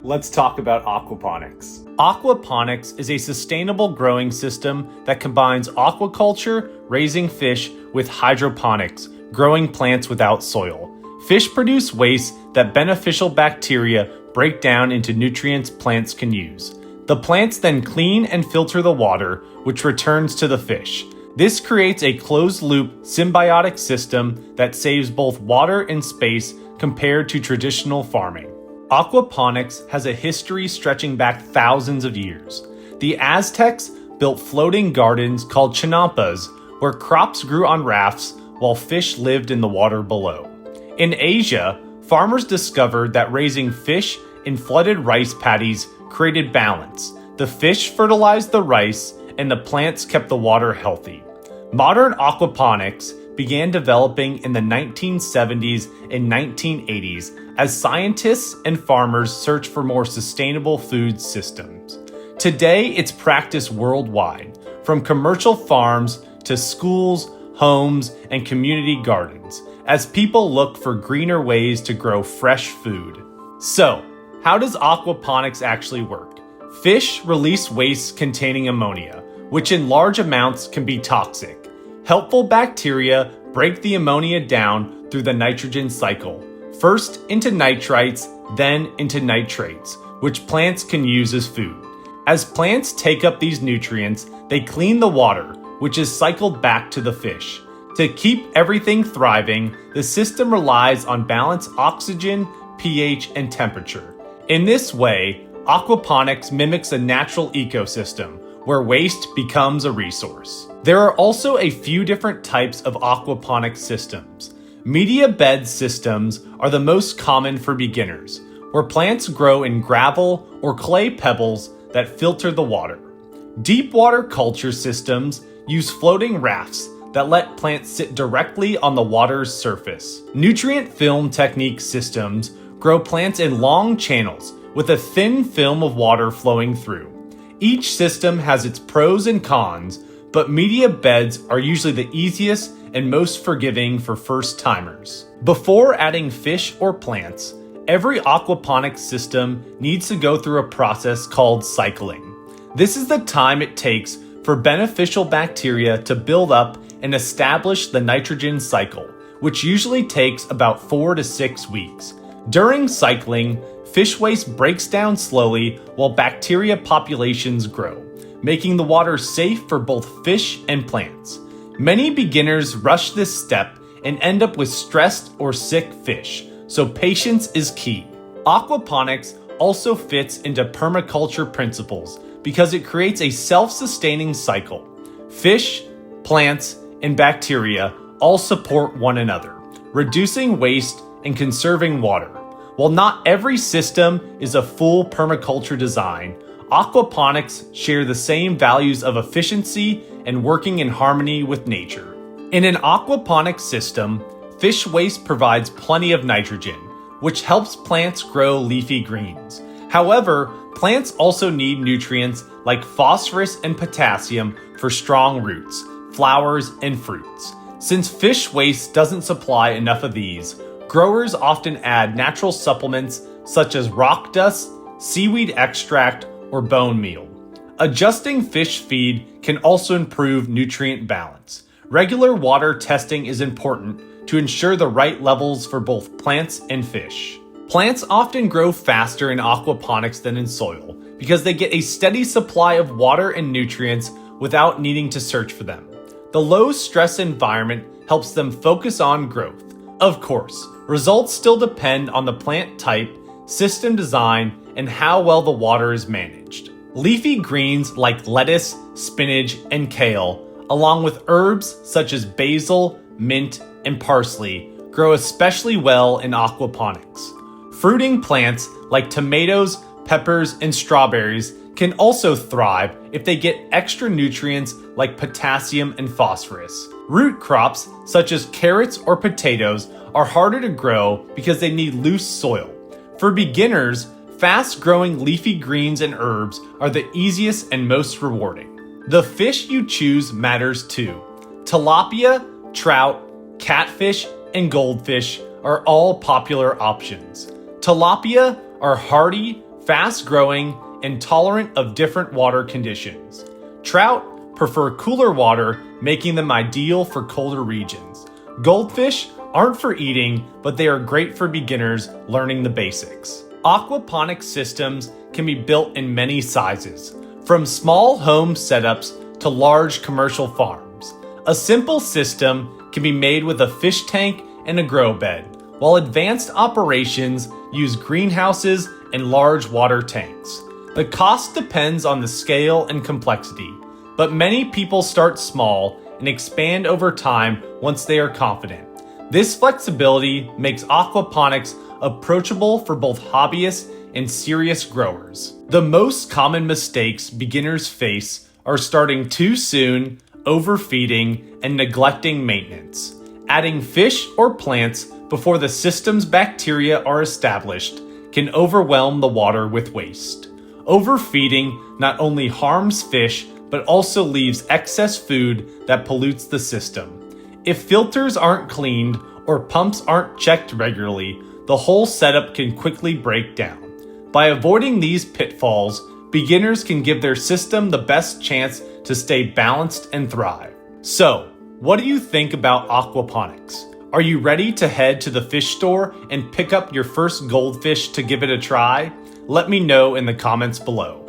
Let's talk about aquaponics. Aquaponics is a sustainable growing system that combines aquaculture, raising fish, with hydroponics, growing plants without soil. Fish produce waste that beneficial bacteria break down into nutrients plants can use. The plants then clean and filter the water, which returns to the fish. This creates a closed-loop, symbiotic system that saves both water and space compared to traditional farming. Aquaponics has a history stretching back thousands of years. The Aztecs built floating gardens called chinampas, where crops grew on rafts while fish lived in the water below. In Asia, farmers discovered that raising fish in flooded rice paddies created balance. The fish fertilized the rice, and the plants kept the water healthy. Modern aquaponics began developing in the 1970s and 1980s as scientists and farmers searched for more sustainable food systems. Today, it's practiced worldwide, from commercial farms to schools, homes, and community gardens, as people look for greener ways to grow fresh food. So, how does aquaponics actually work? Fish release waste containing ammonia, which in large amounts can be toxic. Helpful bacteria break the ammonia down through the nitrogen cycle, first into nitrites, then into nitrates, which plants can use as food. As plants take up these nutrients, they clean the water, which is cycled back to the fish. To keep everything thriving, the system relies on balanced oxygen, pH, and temperature. In this way, aquaponics mimics a natural ecosystem, where waste becomes a resource. There are also a few different types of aquaponics systems. Media bed systems are the most common for beginners, where plants grow in gravel or clay pebbles that filter the water. Deep water culture systems use floating rafts that let plants sit directly on the water's surface. Nutrient film technique systems grow plants in long channels with a thin film of water flowing through. Each system has its pros and cons, but media beds are usually the easiest and most forgiving for first-timers. Before adding fish or plants, every aquaponics system needs to go through a process called cycling. This is the time it takes for beneficial bacteria to build up and establish the nitrogen cycle, which usually takes about 4 to 6 weeks. During cycling, fish waste breaks down slowly while bacteria populations grow, making the water safe for both fish and plants. Many beginners rush this step and end up with stressed or sick fish, so patience is key. Aquaponics also fits into permaculture principles because it creates a self-sustaining cycle. Fish, plants, and bacteria all support one another, reducing waste and conserving water. While not every system is a full permaculture design, aquaponics share the same values of efficiency and working in harmony with nature. In an aquaponics system, fish waste provides plenty of nitrogen, which helps plants grow leafy greens. However, plants also need nutrients like phosphorus and potassium for strong roots, flowers, and fruits. Since fish waste doesn't supply enough of these, growers often add natural supplements such as rock dust, seaweed extract, or bone meal. Adjusting fish feed can also improve nutrient balance. Regular water testing is important to ensure the right levels for both plants and fish. Plants often grow faster in aquaponics than in soil because they get a steady supply of water and nutrients without needing to search for them. The low-stress environment helps them focus on growth. Of course, results still depend on the plant type, system design, and how well the water is managed. Leafy greens like lettuce, spinach, and kale, along with herbs such as basil, mint, and parsley, grow especially well in aquaponics. Fruiting plants like tomatoes, peppers, and strawberries can also thrive if they get extra nutrients like potassium and phosphorus. Root crops such as carrots or potatoes are harder to grow because they need loose soil. For beginners, fast-growing leafy greens and herbs are the easiest and most rewarding. The fish you choose matters too. Tilapia, trout, catfish, and goldfish are all popular options. Tilapia are hardy, fast-growing and tolerant of different water conditions. Trout prefer cooler water, making them ideal for colder regions. Goldfish aren't for eating, but they are great for beginners learning the basics. Aquaponics systems can be built in many sizes, from small home setups to large commercial farms. A simple system can be made with a fish tank and a grow bed, while advanced operations use greenhouses and large water tanks. The cost depends on the scale and complexity, but many people start small and expand over time once they are confident. This flexibility makes aquaponics approachable for both hobbyists and serious growers. The most common mistakes beginners face are starting too soon, overfeeding, and neglecting maintenance. Adding fish or plants before the system's bacteria are established can overwhelm the water with waste. Overfeeding not only harms fish, but also leaves excess food that pollutes the system. If filters aren't cleaned or pumps aren't checked regularly, the whole setup can quickly break down. By avoiding these pitfalls, beginners can give their system the best chance to stay balanced and thrive. So, what do you think about aquaponics? Are you ready to head to the fish store and pick up your first goldfish to give it a try? Let me know in the comments below.